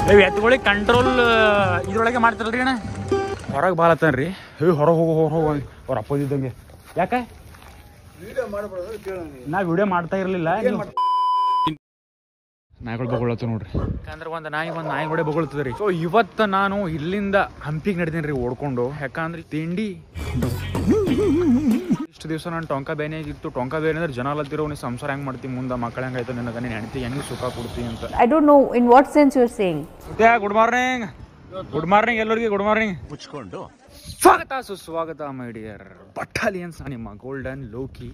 ನೀವು ಎತ್ಕೊಳ್ಳಿ ಕಂಟ್ರೋಲ್ ಇದ್ರೊಳಗೆ ಮಾಡ್ತಾರಲ್ರಿ ಅಣ್ಣ. ಹೊರಗೆ ಬಾಲತ್ತನ್ರಿ ಹೊರಗೆ ಹೋಗೋ ಅವ್ರ ಅಪ್ಪದಿದ್ದಂಗೆ. ಯಾಕೆ ನಾ ವಿಡಿಯೋ ಮಾಡ್ತಾ ಇರಲಿಲ್ಲ. ನಾಯಿಗಳು ಬಗೊಳತ್ತ ನೋಡ್ರಿ. ಯಾಕಂದ್ರೆ ಒಂದು ನಾಯಿ ಕೂಡ ಬಗೊಳ್ತದೆ ರೀ. ಸೊ ಇವತ್ತು ನಾನು ಇಲ್ಲಿಂದ ಹಂಪಿಗೆ ನಡ್ತೀನಿ ರೀ ಓಡ್ಕೊಂಡು. ಯಾಕಂದ್ರೆ ತಿಂಡಿ ಇಷ್ಟು ದಿವಸ ನಾನು ಟೊಂಕ ಬೇನೆ ಆಗಿತ್ತು. ಟೊಂಕ ಬೇನೆ ಅಂದ್ರೆ ಜನ ಅಲ್ಲತ್ತಿರೋ ನೀ ಸಂಸಾರ ಹೆಂಗ್ ಮಾಡ್ತೀವಿ, ಮುಂದೆ ಮಕ್ಕಳ ಹೆಂಗಾಯ್ತು, ನಿನಗೆ ನೀನು ಹೆಂಡತಿ ಹೆಂಗೆ ಸುಖ ಕೊಡ್ತೀವಿ ಅಂತ. I don't know in what sense you're saying. Good morning. Good morning ಎಲ್ಲರಿಗೆ. Good morning. ಮುಚ್ಕೊಂಡು ಸುಸ್ವಾಗತ ಮೈ ಡಿಯರ್ ಬಟಾಲಿಯನ್ಸ್. ನಿಮ್ಮ ಗೋಲ್ಡನ್ ಲೋಕಿ.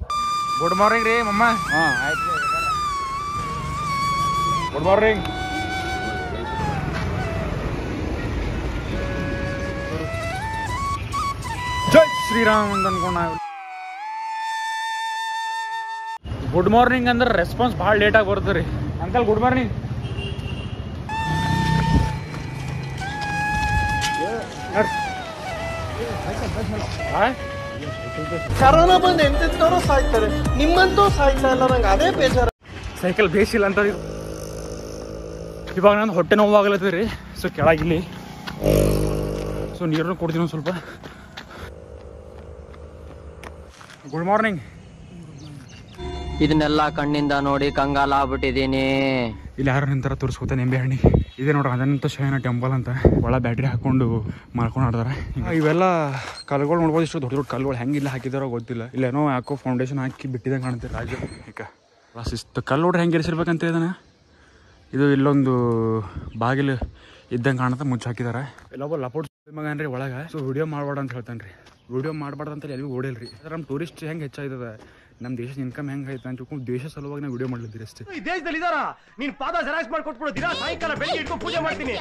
ಗುಡ್ ಮಾರ್ನಿಂಗ್ ರೀ ಮಮ್ಮ. ಹಾಂ ಆಯ್ತು. Good morning. ಜೈ ಶ್ರೀರಾಮ್ ಅಂತ ಅನ್ಕೊಂಡ. ಗುಡ್ ಮಾರ್ನಿಂಗ್ ಅಂದ್ರೆ ರೆಸ್ಪಾನ್ಸ್ ಭಾಳ ಲೇಟಾಗಿ ಬರುತ್ತೆ ರೀ. Uncle good morning. ಕರೋನಾ ಬಂದು ಎಂತೆಂತವ್ರು ಸಾಯ್ತಾರೆ, ನಿಮ್ಮಂತೂ ಸಾಯ್ತಾ ಇಲ್ಲ. ನಂಗೆ ಅದೇ ಬೇಜಾರ. ಸೈಕಲ್ ಬೇಸಿಲ್ಲ ಅಂತ ಇವಾಗ ನಾನು ಹೊಟ್ಟೆ ನೋವಾಗ್ಲತ್ತದ ರೀ. ಸೊ ಕೆಳಗಿಲ್ಲಿ ಸೊ ನೀರನ್ನು ಕೊಡ್ತೀನಿ ಒಂದು ಸ್ವಲ್ಪ. Good morning. ಇದನ್ನೆಲ್ಲ ಕಣ್ಣಿಂದ ನೋಡಿ ಕಂಗಾಲ ಆಗ್ಬಿಟ್ಟಿದೀನಿ. ಇಲ್ಲಿ ಯಾರು ನಿಂತಾರ ತೋರಿಸ್ಕೊತ ನಿಂಬೆ ಹಣ್ಣಿ ಇದೆ ನೋಡ್ರಿ. ಅದಂತ ಶಯನ ಟೆಂಪಲ್ ಅಂತ ಒಳ ಬ್ಯಾಟ್ರಿ ಹಾಕೊಂಡು ಮಾಡ್ಕೊಂಡು ಆಡ್ತಾರೆ. ಇವೆಲ್ಲ ಕಲ್ಗಳು ನೋಡ್ಬೋದು. ಇಷ್ಟು ದೊಡ್ಡ ದೊಡ್ಡ ಕಲ್ಗಳು ಹೆಂಗಿಲ್ಲ ಹಾಕಿದಾರೋ ಗೊತ್ತಿಲ್ಲ. ಇಲ್ಲೇನೋ ಯಾಕೋ ಫೌಂಡೇಶನ್ ಹಾಕಿ ಬಿಟ್ಟಿದಂಗೆ ಕಾಣುತ್ತೆ ರಾಜ. ಈಗ ಶಿಸ್ತು ಕಲ್ಲು ನೋಡ್ರಿ ಹೆಂಗೆ ಇರಿಸಿರ್ಬೇಕಂತ ಇದನ್ನ. ಇದು ಇಲ್ಲೊಂದು ಬಾಗಿಲು ಇದ್ದಂಗೆ ಕಾಣುತ್ತೆ, ಮುಚ್ಚಿ ಹಾಕಿದಾರೆ. ಇಲ್ಲೊಬ್ಬ ಲಪೋಟ್ ಮಗನ್ರಿ ಒಳಗೆ. ಸೊ ವಿಡಿಯೋ ಮಾಡ್ಬೇಡ ಅಂತ ಹೇಳ್ತಾನೆ ರೀ. ವಿಡಿಯೋ ಮಾಡ್ಬಾರ್ದು ಅಂತ ಎಲ್ಲಿಗೂ ಓಡಿಲ್ರಿ. ನಮ್ಮ ಟೂರಿಸ್ಟ್ ಹೆಂಗೆ ಹೆಚ್ಚಾಯ್ತದ, ನಮ್ಮ ದೇಶದ ಇನ್ಕಮ್ ಹೆಂಗೆ ಆಯ್ತು ಅಂತ ತಿಳ್ಕೊಂಡು ದೇಶ ಸಲುವಾಗಿ ನಾವು ವಿಡಿಯೋ ಮಾಡ್ಲಿದ್ದೀರಿ ಅಷ್ಟೇ. ಈ ದೇಶದಲ್ಲಿ ಇದಾರ ನೀನ್ ಪಾದ ಜೆರಾಕ್ಸ್ ಮಾಡ್ಕೊಟ್ಬಿಡು. ದಿನ ಸಾಯಂಕಾಲ ಬೆಳಿಗ್ಗೆ ಇಟ್ಕೊಂಡು ಪೂಜೆ ಮಾಡ್ತೀನಿ.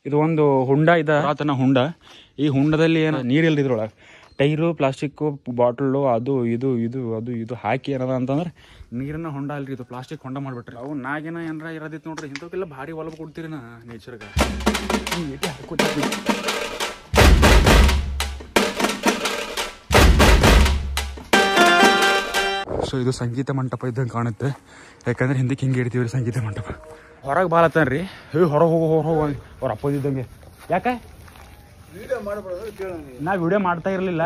ಇದು ಒಂದು ಹುಂಡ ಇದೆ, ಆತನ ಹುಂಡ. ಈ ಹುಂಡದಲ್ಲಿ ಏನು ನೀರಿಲ್ಲ ಇದ್ರೊಳಗೆ. ಟೈರು, ಪ್ಲಾಸ್ಟಿಕ್ಕು ಬಾಟಲು, ಅದು ಇದು ಹಾಕಿ ಏನದ ಅಂತಂದ್ರೆ ನೀರನ್ನ ಹೊಂಡ ಅಲ್ರಿ. ಇದು ಪ್ಲಾಸ್ಟಿಕ್ ಹೊಂಡ ಮಾಡ್ಬಿಟ್ರಿ. ಅವು ನಾಗೇನ ಏನಾರ ಇರೋದಿತ್ತು ನೋಡ್ರಿ. ಇಂಥಕ್ಕೆಲ್ಲ ಭಾರಿ ಒಲವು ಕೊಡ್ತೀರಿ ನಾ ನೇಚರ್ಗೆ. ಸೊ ಇದು ಸಂಗೀತ ಮಂಟಪ ಇದ್ದಂಗೆ ಕಾಣುತ್ತೆ. ಯಾಕಂದ್ರೆ ಹಿಂದಕ್ಕೆ ಹಿಂಗೆ ಇಡ್ತೀವ್ರಿ ಸಂಗೀತ ಮಂಟಪ. ಹೊರಗೆ ಬಾಲತ್ತನ್ ರೀ ಹೊರಗೆ ಹೋಗೋ ಅವ್ರ ಅಪ್ಪದಿದ್ದಂಗೆ. ಯಾಕೆ ನಾ ವಿಡಿಯೋ ಮಾಡ್ತಾ ಇರ್ಲಿಲ್ಲ.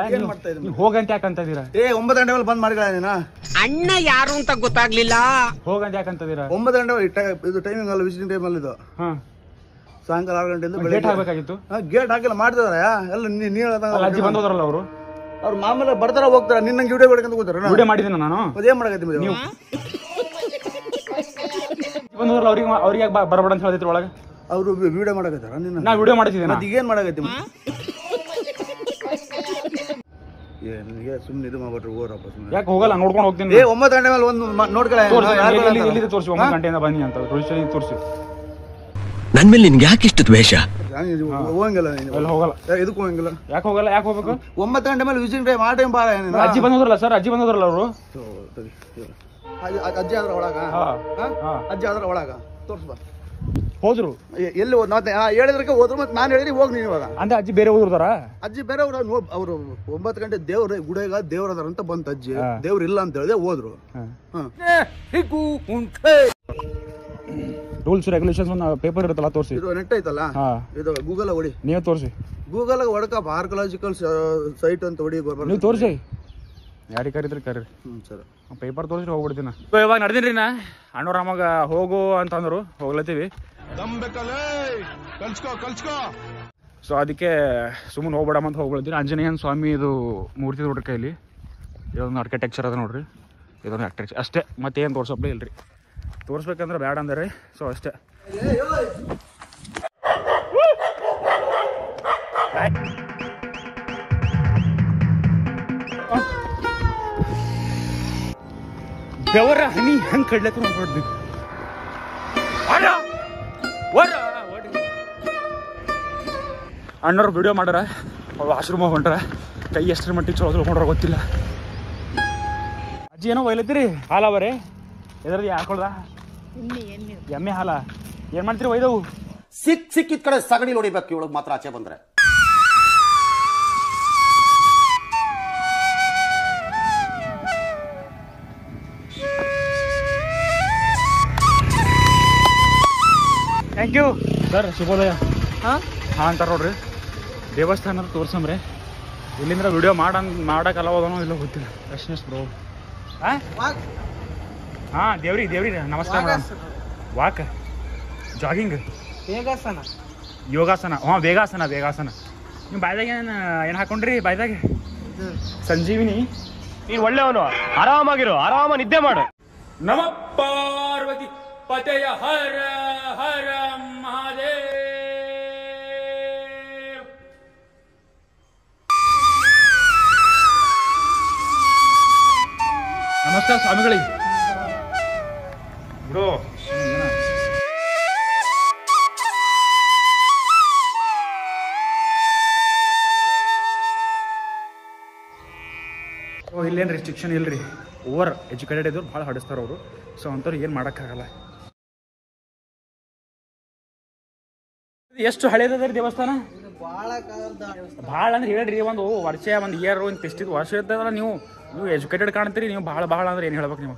ನೀವು ಹೋಗಂತ ಯಾಕಂತ ಇದೀರಾ? 9 ಗಂಟೆ ಮೇಲೆ ಬಂದ್ ಮಾಡಿಗಳ ನೀನು. ಅಣ್ಣ ಯಾರು ಅಂತ ಗೊತ್ತಾಗ್ಲಿಲ್ಲ. ಹೋಗಂತ ಯಾಕಂತದೀರಾ? 9 ಗಂಟೆ ಇದು ಟೈಮಿಂಗ್ ಅಲ್ಲ, ವಿಸಿಟಿಂಗ್ ಟೈಮ್ ಅಲ್ಲಿ ಇದು. ಸಾಯಂಕಾಲ 6 ಗಂಟೆಯಿಂದ ಗೇಟ್ ಹಾಕ್ಬೇಕಾಗಿತ್ತು. ಗೇಟ್ ಹಾಕಿಲ್ಲ, ಮಾಡ್ತಿದಾರೆ ಎಲ್ಲ. ಅಜ್ಜಿ ಬಂದೋದ್ರಲ್ಲ ಅವರು. ಅವ್ರು ಮಾಮೂಲಿ ಬರ್ತಾರ ಹೋಗ್ತಾರ. ನಿನ್ನಂಗೆ ವಿಡಿಯೋ ಬೇಕಂತ ಕೂತಾರ. ವಿಡಿಯೋ ಮಾಡಿದ್ದೀನಿ ನಾನು. ಅದೇನ್ ಮಾಡಕತ್ತಿ ನೀವು? ಬಂದೋದ್ರಲ್ಲ ಅವ್ರಿಗೆ ಬರಬೇಡ ಅಂತ ಹೇಳಿದ್ರು ಒಳಗೆ. ಅವರು ವಿಡಿಯೋ ಮಾಡಕತ್ತಾರ. ನಿನ್ನ ನಾ ವಿಡಿಯೋ ಮಾಡಿದ್ದೀನಿ. ಈಗ ಏನ್ ಮಾಡಕತ್ತಿ? ನಿನಗೆ ಸುಮ್ಮನೆ ಇದು ಮಾಡ್ಬಿಟ್ರು. ಓರಪ್ಪ ಸುಮ್ಮನೆ. ಯಾಕೆ ಹೋಗಲ್ಲ? ನೋಡ್ಕೊಂಡು ಹೋಗ್ತೀನಿ. 9 ಗಂಟೆ ಮೇಲೆ ಒಂದು ನೋಡ್ಕೊಳ್ಳ. ತೋರಿಸಿ 9 ಗಂಟೆಯಿಂದ ಬನ್ನಿ ಅಂತ ತೋರಿಸಿ. ನನ್ ಮೇಲೆ ನಿನ್ಗೆ ಯಾಕೆ ಇಷ್ಟು ದ್ವೇಷ? ಹೋಗಂಗಿಲ್ಲ ಎಲ್ಲ ಹೋಗಲ್ಲ. ಇದಕ್ಕೂ ಹೋಗಂಗಿಲ್ಲ. ಯಾಕೆ ಹೋಗಲ್ಲ? ಯಾಕೆ ಹೋಗ್ಬೇಕು? 9 ಗಂಟೆ ಮೇಲೆ ವಿಸಿಟಿಂಗ್ ಟೈಮ್ ಆ ಟೈಮ್ ಬಾರ. ಅಜ್ಜಿ ಬಂದೋದ್ರಲ್ಲ ಸರ್, ಅಜ್ಜಿ ಬಂದೋದ್ರಲ್ಲ ಅವರು. ಅಜ್ಜಿ ಆದ್ರ ಒಳಗ, ಅಜ್ಜಿ ಆದ್ರ ಒಳಗ ತೋರ್ಸ್ಬಾ. ಹೋದ್ರು ಎಲ್ಲಿ ಹೇಳಿದ್ರಕ್ಕೆ ಹೋದ್ರು. ಮತ್ತೆ ನಾನು ಹೇಳಿದ್ರಿ ಹೋಗಿ ನೀನು ಇವಾಗ ಅಂದ್ರೆ ಅಜ್ಜಿ ಬೇರೆ ಹೋದ್ರದಾರ. ಅಜ್ಜಿ ಬೇರೆ ಅವ್ರು 9 ಗಂಟೆ ದೇವ್ರ ಗುಡಿಗ ದೇವ್ರ ಅದಾರ ಅಂತ ಬಂತ. ಅಜ್ಜಿ ದೇವ್ರ ಇಲ್ಲ ಅಂತ ಹೇಳಿದೆ ಹೋದ್ರು. ರೂಲ್ಸ್ ರೆಗ್ಯುಲೇಷನ್ಸ್ ಒಂದು ಪೇಪರ್ ಇರುತ್ತಲ್ಲ, ತೋರಿಸಿ. ಇದು ನೆಟ್ ಐತಲ್ಲ, ಇದು ಗೂಗಲ್ ಹೊಡಿ. ನೀವೇ ತೋರಿಸಿ. ಗೂಗಲ್ ಹೊಡಕ ಆರ್ಕಿಯಾಲಜಿಕಲ್ ಸೈಟ್ ಅಂತ ಹೊಡಿ. ನೀವು ತೋರಿಸಿ. ಯಾರಿಗೆ ಕರೀದ್ರಿ ಕರೀರಿ. ಸರ್ ಪೇಪರ್ ತೋರಿಸ್ರಿ ಹೋಗ್ಬಿಡ್ತೀನಿ. ಇವಾಗ ನಡೆದೀನಿ ನಾ. ಅಣ್ಣವ್ರ ಅಮ್ಮಗೆ ಹೋಗು ಅಂತಂದ್ರು, ಹೋಗ್ಲತ್ತೀವಿ. ಸೊ ಅದಕ್ಕೆ ಸುಮ್ಮನೆ ಹೋಗ್ಬೇಡಮ್ಮ ಅಂತ ಹೋಗ್ಬಿಡ್ತೀನಿ. ಆಂಜನೇಯನ ಸ್ವಾಮಿ ಇದು ಮೂರ್ತಿ ನೋಡ್ರಿ ಕೈಲಿ. ಇದೊಂದು ಆರ್ಕಿಟೆಕ್ಚರ್ ಅದ ನೋಡ್ರಿ. ಇದೊಂದು ಆರ್ಕಿಟೆಕ್ಚರ್ ಅಷ್ಟೇ, ಮತ್ತೇನು ತೋರ್ಸಪ್ಲೇ ಇಲ್ರಿ. ತೋರಿಸ್ಬೇಕಂದ್ರೆ ಬೇಡ ಅಂದ್ರೆ ಸೊ ಅಷ್ಟೇ. ಬೆವರ ಹನಿ ಹಂಗೆ ಕಡ್ಲಕ್ಕ ನೋಡ್ಬಿಡ್ದು. ಅಣ್ಣವ್ರು ವಿಡಿಯೋ ಮಾಡ್ಯಾರ. ಅವ್ರು ಆಶ್ರಮ ಹೊಂಟ್ರ. ಕೈ ಎಷ್ಟರ ಮಟ್ಟಿಗೆ ಚಲೋ ತಿಳ್ಕೊಂಡ್ರ ಗೊತ್ತಿಲ್ಲ. ಅಜ್ಜಿ ಏನೋ ಒಯ್ಲತ್ತೀರಿ? ಹಾಲವರೇ ಎದ್ರದ್ದು ಹಾಕೊಳ್ದ? ಎಮ್ಮೆ ಹಾಲ. ಏನ್ ಮಾಡ್ತೀರಿ ಒಯ್ದವು? ಸಿಕ್ಕಿದ ಕಡೆ ಸಗಣಿ ಹೊಡಿಬೇಕು. ಇವಳಿಗೆ ಮಾತ್ರ ಆಚೆ ಬಂದ್ರೆ ಥ್ಯಾಂಕ್ ಯು ಸರ್. ಶುಭೋದಯ. ಹಾಂ ಅಂತಾರ ನೋಡ್ರಿ, ದೇವಸ್ಥಾನ ತೋರ್ಸಂಬ್ರಿ. ಇಲ್ಲಿಂದ ವಿಡಿಯೋ ಮಾಡಕ್ಕಲ್ಲ ಹೋಗೋನೋ ಇಲ್ಲ ಗೊತ್ತಿಲ್ಲ. ರಶ್ನೇಶ್ ಬ್ರೋ. ಹಾಂ ದೇವ್ರಿ ನಮಸ್ಕಾರ ಮೇಡಮ್. ವಾಕ್, ಜಾಗಿಂಗ್, ಯೋಗಾಸನ. ಹಾಂ ವೇಗಾಸನ. ನೀವು ಬಾಯ್ದಾಗ ಏನು ಹಾಕೊಂಡ್ರಿ? ಬಾಯ್ದಾಗ ಸಂಜೀವಿನಿ. ನೀನು ಒಳ್ಳೆಯವನು, ಆರಾಮಾಗಿರು, ಆರಾಮ ನಿದ್ದೆ ಮಾಡು. ನಮ ಪಾರ್ವತಿ ಪತೆಯ ಹರ ಹರ ಮಹಾದೇವ್. ನಮಸ್ಕಾರ ಸ್ವಾಮಿಗಳಿಗೆ. ಬ್ರೋ ಇಲ್ಲೇನು ರೆಸ್ಟ್ರಿಕ್ಷನ್ ಇಲ್ರಿ. ಓವರ್ ಎಜುಕೇಟೆಡ್ ಇದ್ರು ಭಾಳ ಹಡಿಸ್ತಾರೆ ಅವರು. ಸೊ ಅಂಥವ್ರು ಏನು ಮಾಡೋಕ್ಕಾಗಲ್ಲ. ಎಷ್ಟು ಹಳೇದದ್ರಿ ದೇವಸ್ಥಾನ? ಭಾಳ ಅಂದ್ರೆ ಹೇಳ್ರಿ, ಒಂದು ವರ್ಷ, ಒಂದು ಇಯರ್, ಒಂದು ಎಷ್ಟಿದ್ದು ವರ್ಷ ಇರ್ತದಲ್ಲ. ನೀವು ಎಜುಕೇಟೆಡ್ ಕಾಣ್ತೀರಿ. ನೀವು ಭಾಳ ಅಂದ್ರೆ ಏನು ಹೇಳ್ಬೇಕು ನೀವು?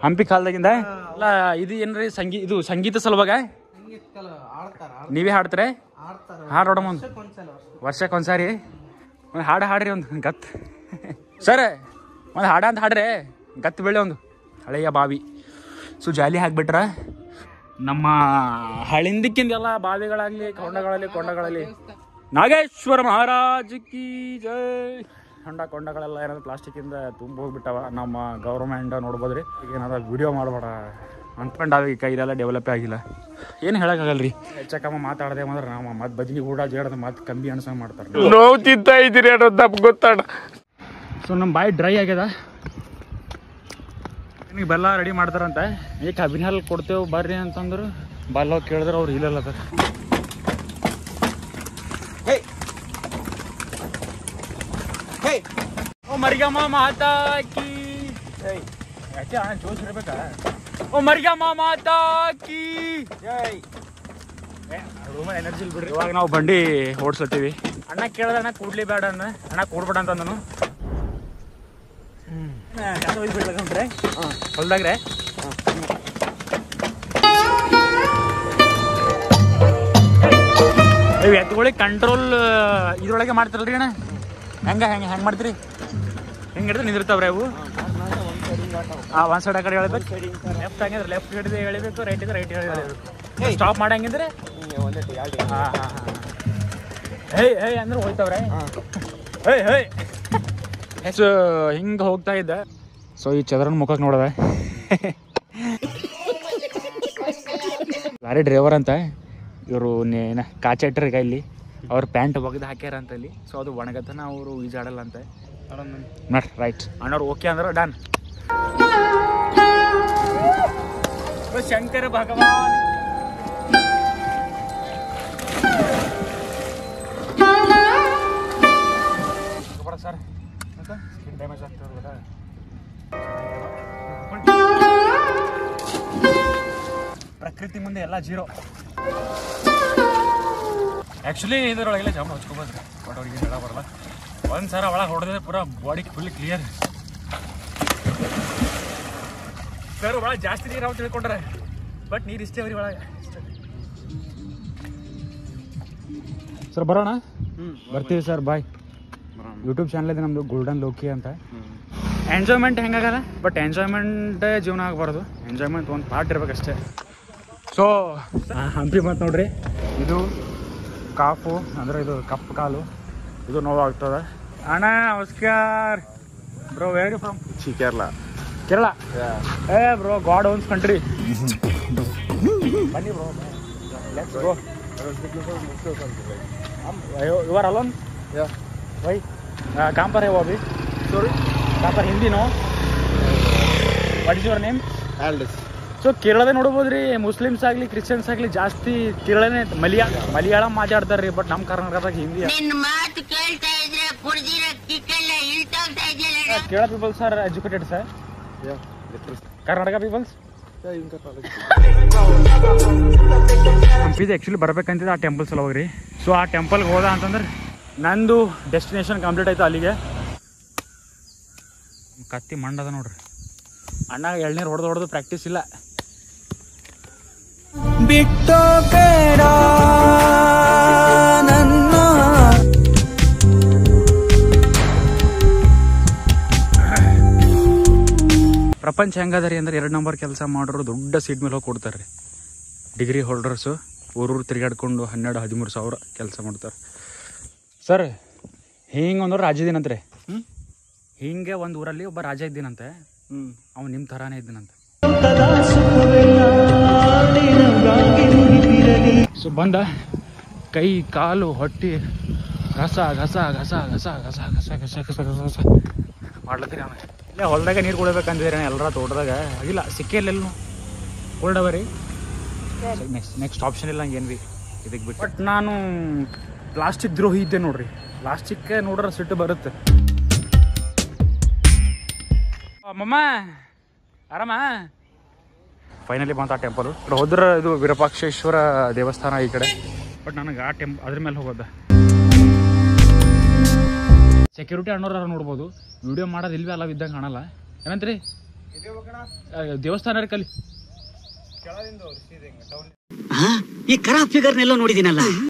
ಹಂಪಿ ಕಾಲದಾಗಿಂದ ಅಲ್ಲ. ಇದು ಏನ್ರಿ ಇದು ಸಂಗೀತ ಸಲುವಾಗ ನೀವೇ ಹಾಡ್ತಾರೆ? ಹಾಡು ನೋಡಮ್ಮ, ಒಂದು ವರ್ಷಕ್ಕೊಂದ್ಸಾರಿ ಒಂದು ಹಾಡ್ರಿ, ಒಂದು ಗತ್. ಸರ್ ಒಂದು ಅಂತ ಹಾಡ್ರೆ ಗತ್ತು ಬೆಳೆ ಒಂದು ಹಳೆಯ ಬಾವಿ. ಸೊ ಜಾಲಿ ಹಾಕ್ಬಿಟ್ರ ನಮ್ಮ ಹಳಿಂದಕ್ಕಿಂದೆಲ್ಲ ಬಾವಿಗಳಾಗಲಿ ಕೊಂಡಗಳಲ್ಲಿ ನಾಗೇಶ್ವರ ಮಹಾರಾಜ್ ಕಿ ಜೈ. ಕೊಂಡಗಳೆಲ್ಲ ಏನಾದ್ರು ಪ್ಲಾಸ್ಟಿಕ್ಕಿಂದ ತುಂಬ ಹೋಗ್ಬಿಟ್ಟವ. ನಮ್ಮ ಗೌರ್ಮೆಂಟ್ ನೋಡ್ಬೋದ್ರಿ. ಈಗ ಏನಾದ್ರು ವಿಡಿಯೋ ಮಾಡಬೇಡ ಅಂದ್ಕೊಂಡಾಗ ಈಗ ಇದೆಲ್ಲ ಡೆವಲಪೇ ಆಗಿಲ್ಲ. ಏನು ಹೇಳೋಕ್ಕಾಗಲ್ರಿ. ಹೆಚ್ಚಕಮ್ಮ ಮಾತಾಡದೆ ಅಂದ್ರೆ ನಾವು ಮತ್ತೆ ಬಜ್ನಿ ಕೂಡ ಜೇಡದ ಮತ್ತೆ ಕಮ್ಮಿ ಅನ್ಸಂಗೆ ಮಾಡ್ತಾರೆ. ನೋವು ತಿಂತಾ ಇದ್ದೀರಿ ಅನ್ನೋದು ನಮ್ಗೆ ಗೊತ್ತಾಡ. ಸೊ ನಮ್ಮ ಬಾಯಿ ಡ್ರೈ ಆಗ್ಯದ. ನಿನಗೆ ಬೆಲ್ಲ ರೆಡಿ ಮಾಡ್ತಾರಂತೆ. ಈಗ ಕಬ್ಬಿನ ಹಾಲು ಕೊಡ್ತೇವೆ ಬರ್ರಿ ಅಂತಂದ್ರು. ಬೆಲ್ಲ ಹೋಗಿ ಕೇಳಿದ್ರೆ ಅವ್ರು ಇಲ್ಲಲ್ಲ ಸರ್. ಓ ಮರಿಗಮ್ಮ ಮಾತಾ ಕಿ ಜೈ. ಯಾಕೆ ಅಣ್ಣ ಜೋಶ್ ಇರ್ಬೇಕಾ? ಓ ಮರಿಗಮ್ಮ ಮಾತಾ ಕಿ ಜೈ. ರೂಮಲ್ಲಿ ಎನರ್ಜಿ ಇಲ್ಲಿ ಬಿಡ್ರಿ. ಇವಾಗ ನಾವು ಬಂಡಿ ಓಡಿಸ್ತೀವಿ. ಅಣ್ಣ ಕೇಳಿದ್ರೆ ಅಣ್ಣ ಕೂಡ್ಲಿ ಬೇಡ ಅಣ್ಣ ಕೂಡ್ಬೇಡ ಅಂತಂದನು. ಬಿಡ್ಬೇಕಂದ್ರೆ ಹೊಲ್ದಾಗ್ರೆ ಎತ್ಗಳಿಗೆ ಕಂಟ್ರೋಲ್ ಇದ್ರೊಳಗೆ ಮಾಡ್ತಾರಲ್ರಿ ಅಣ್ಣ. ಹೆಂಗೆ ಮಾಡ್ತೀರಿ? ಹೆಂಗೆ ಹಿಡಿದ್ರೆ ನಿಂದಿರ್ತಾವ್ರೆ ಅವು. ಒಂದು ಸೈಡ್ ಆ ಕಡೆ ಹೇಳ್ಬೇಕು. ಲೆಫ್ಟ್ ಹಂಗಿದ್ರೆ ಲೆಫ್ಟ್ ಹಿಡಿದು ಎಳಿಬೇಕು, ರೈಟ್ ಇದ್ರೆ ರೈಟ್ ಹೇಳಬೇಕು. ಸ್ಟಾಪ್ ಮಾಡಂಗಿದ್ರೆ ಹೇ ಅಂದ್ರೆ ಹೋಯ್ತವ್ರೆ. ಹೇ ಸೊ ಹಿಂಗೆ ಹೋಗ್ತಾ ಇದ್ದೆ. ಸೊ ಈ ಚಂದ್ರನ ಮುಖಕ್ಕೆ ನೋಡಿದೆ. ಲಾರಿ ಡ್ರೈವರ್ ಅಂತ ಇವರು ಕಾಚೆ ಇಟ್ಟರೆ ಇಲ್ಲಿ ಅವ್ರ ಪ್ಯಾಂಟ್ ಒಗೆದು ಹಾಕ್ಯಾರ ಅಂತ ಇಲ್ಲಿ. ಸೊ ಅದು ಒಣಗತನ ಅವರು ಈಜಾಡಲ್ಲ ಅಂತ ನೋಡ್ರಿ. ರೈಟ್ ಅಣ್ಣವ್ರು ಓಕೆ ಅಂದ್ರೆ ಡನ್. ಶಂಕರ ಭಗವಾನ್ ಸರ್ ಸ್ಕಿನ್ ಡ್ಯಾಮೇಜ್ ಆಗ್ತದೆ. ಪ್ರಕೃತಿ ಮುಂದೆ ಎಲ್ಲ ಜೀರೋ. ಆ್ಯಕ್ಚುಲಿ ಇದರೊಳಗೆಲ್ಲ ಜಾಮ ಹಚ್ಕೊಬೋದ್ರಿ. ಬಟ್ ಅವ್ರಿಗೆ ಹೇಳ ಬರಲ್ಲ. ಒಂದು ಸರ ಒಳಗೆ ಹೊಡೆದ್ರೆ ಪೂರಾ ಬಾಡಿ ಫುಲ್ ಕ್ಲಿಯರ್. ಸರ್ ಒಳಗೆ ಜಾಸ್ತಿ ನೀರು ಅವ್ರು ತಿಳ್ಕೊಂಡ್ರೆ ಬಟ್ ನೀರು ಇಷ್ಟೇ ಅವ್ರಿ ಒಳಗೆ. ಸರ್ ಬರೋಣ. ಬರ್ತೀವಿ ಸರ್, ಬಾಯ್. ಯೂಟ್ಯೂಬ್ ಚಾನಲ್ ಇದೆ ನಮ್ಮದು ಗೋಲ್ಡನ್ ಲೋಕಿ ಅಂತ. ಎಂಜಾಯ್ಮೆಂಟ್ ಹೆಂಗಾಗಲ್ಲ, ಬಟ್ ಎಂಜಾಯ್ಮೆಂಟ್ ಜೀವನ ಆಗಬಾರ್ದು. ಎಂಜಾಯ್ಮೆಂಟ್ ಒಂದು ಪಾರ್ಟ್ ಇರ್ಬೇಕಷ್ಟೇ. ಸೊ ಹಂಪಿ ಬಂತು ನೋಡ್ರಿ. ಇದು ಕಾಫು ಅಂದರೆ ಇದು ಕಪ್ಪು ಕಾಲು. ಇದು ನೋವಾಗ್ತದೆ. ಅಣ್ಣ ನಮಸ್ಕಾರ bro. Where you from? Kerala. ಏ ಬ್ರೋ, ಗಾಡ್ ಓನ್ಸ್ ಕಂಟ್ರಿ. ಬನ್ನಿ bro, let's go. You are alone? Why कहाँ पर है वो अभी? सॉरी, कहाँ पर? Hindi no? What is your name? ಆಲ್ಡಸ್. ಸೊ ಕೇರಳದ ನೋಡ್ಬೋದ್ರಿ, ಮುಸ್ಲಿಮ್ಸ್ ಆಗಲಿ ಕ್ರಿಶ್ಚಿಯನ್ಸ್ ಆಗಲಿ ಜಾಸ್ತಿ ಕೇರಳನೇ ಮಲಯಾಳಂ ಮಾತಾಡ್ತಾರೆ ರೀ. ಬಟ್ ನಮ್ಮ ಕರ್ನಾಟಕದಾಗ Hindi. Kerala peoples are educated sir. Karnataka peoples ಹಂಪಿದು ಆ್ಯಕ್ಚುಲಿ ಬರ್ಬೇಕಂತಿದ್ದೆ ಆ ಟೆಂಪಲ್ ಸಲ ಹೋಗ್ರಿ. ಸೊ ಆ ಟೆಂಪಲ್ಗೆ ಹೋದ ಅಂತಂದ್ರೆ ನಂದು ಡೆಸ್ಟಿನೇಷನ್ ಕಂಪ್ಲೀಟ್ ಆಯ್ತು. ಅಲ್ಲಿಗೆ ಕತ್ತಿ ಮಂಡದ ನೋಡ್ರಿ. ಅಣ್ಣ ಎಳ್ನೀರು ಹೊಡೆದು ಪ್ರಾಕ್ಟೀಸ್ ಇಲ್ಲ. ಬಿಟ್ಟೋ ಬೇಡ ನನ್ನ. ಪ್ರಪಂಚ ಹೆಂಗದರಿ ಅಂದ್ರೆ 2 ನಂಬರ್ ಕೆಲಸ ಮಾಡೋರು ದೊಡ್ಡ ಸೀಟ್ ಮೇಲೆ ಹೋಗಿ ಕೊಡ್ತಾರೆ ರೀ. ಡಿಗ್ರಿ ಹೋಲ್ಡರ್ಸು ಊರೂರು ತಿರುಗಾಡ್ಕೊಂಡು 12-13 ಸಾವಿರ ಕೆಲಸ ಮಾಡ್ತಾರೆ. ಸರ್ ಹಿಂಗೆ ಒಂದು ರಾಜ ಇದ್ದೀನಂತ್ರಿ. ಹಿಂಗೆ ಒಂದು ಊರಲ್ಲಿ ಒಬ್ಬ ರಾಜ ಇದ್ದೀನಂತೆ. ಅವ್ನು ನಿಮ್ಮ ಥರಾನೇ ಇದ್ದೀನಂತೆ. ಸೊ ಬಂದ ಕೈ ಕಾಲು ಹೊಟ್ಟಿ ಗಸ ಗಸ ಗಸ ಗಸ ಗಸ ಗಸ ಗಸ ಗಸ ಗಸ ಗಸ ಮಾಡ್ಲತ್ತೀರಿ. ಅವನು ಇಲ್ಲೇ ಹೊಲದಾಗ ನೀರು ಕುಡಿಬೇಕಂದಿದ್ರೆ ಎಲ್ಲರ ತೋಟದಾಗ ಆಗಿಲ್ಲ ಸಿಕ್ಕಿಲ್ಲ ಎಲ್ಲೂ ಕೋಲ್ಡವ ರೀ. ನೆಕ್ಸ್ಟ್ ಆಪ್ಷನ್ ಇಲ್ಲ ಹಂಗೇನು ರೀ ಇದಕ್ಕೆ ಬಿಟ್ಟು. ಬಟ್ ನಾನು ಪ್ಲಾಸ್ಟಿಕ್ ದ್ರೋಹಿ ಇದ್ದೆ ನೋಡ್ರಿ. ಪ್ಲಾಸ್ಟಿಕ್ ನೋಡ್ರೆ ಸಿಟ್ಟು ಬರುತ್ತೆ. ಮಮ್ಮ ಆರಾಮ. ಫೈನಲಿ ಬಂತ ಆ ಟೆಂಪಲ್. ఇక్కడ ಹೋದ್ರೆ ಇದು ವಿರೂಪಾಕ್ಷೇಶ್ವರ ದೇವಸ್ಥಾನ ಈ ಕಡೆ. ಬಟ್ ನನಗೆ ಆ ಅದ್ರ ಮೇಲೆ ಹೋಗೋದ. ಸೆಕ್ಯೂರಿಟಿ ಅಣ್ಣವ್ರ ನೋಡ್ಬೋದು. ವಿಡಿಯೋ ಮಾಡೋದು ಇಲ್ವೇ ಅಲ್ಲ ಇದ್ದಂಗೆ ಕಾಣಲ್ಲ. ಏನಂತ್ರಿ ದೇವಸ್ಥಾನ ಕಲಿ ಈ ಕರಾ ಫಿಗರ್ನೆಲ್ಲ ನೋಡಿದ್ದೀನಲ್ಲ.